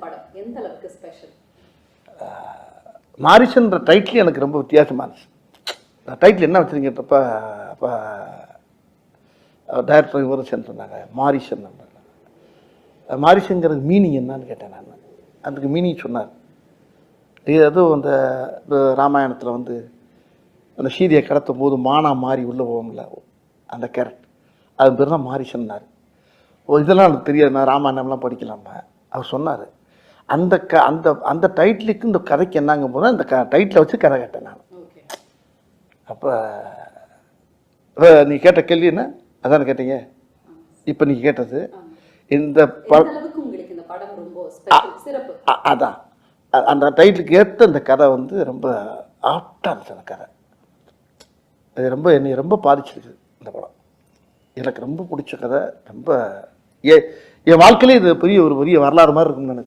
படம் எந்த அளவுக்கு ஸ்பெஷல்? மாரிசன்ற டைட்டில் எனக்கு ரொம்ப வித்தியாசமாக இருந்துச்சு. டைட்டில் என்ன வச்சுருங்கப்ப அப்போ டைரக்டர் விமர்சனம் சொன்னாங்க மாரிசன். மாரிசங்கிறது மீனிங் என்னன்னு கேட்டேன் நான். அதுக்கு மீனிங் சொன்னார். அதுவும் அந்த ராமாயணத்தில் வந்து அந்த சீதையை கடத்தும் போது மானா மாறி உள்ளே போகும்ல அந்த கேரக்டர், அது பேர் தான் மாரிசன்னார். இதெல்லாம் எனக்கு தெரியாது, நான் ராமாயணம்லாம் படிக்கலாமா. அவர் சொன்னார் அந்த அந்த அந்த டைட்டிலுக்கு இந்த கதைக்கு என்னங்க போது அந்த டைட்டிலை வச்சு கதை கேட்டேன் நான். அப்போ நீ கேட்ட கேள்வி என்ன அதான் கேட்டீங்க. இப்போ நீ கேட்டது இந்த அதான் அந்த டைட்டிலுக்கு ஏற்ற அந்த கதை வந்து ரொம்ப ஆப்டாக இருந்துச்சு. அந்த கதை அது ரொம்ப என்னை ரொம்ப பாதிச்சிருக்கு. இந்த படம் எனக்கு ரொம்ப பிடிச்ச கதை. ரொம்ப என் வாழ்க்கையிலே இது ஒரு பெரிய வரலாறு மாதிரி இருக்கும்னு நினைக்கிறேன்.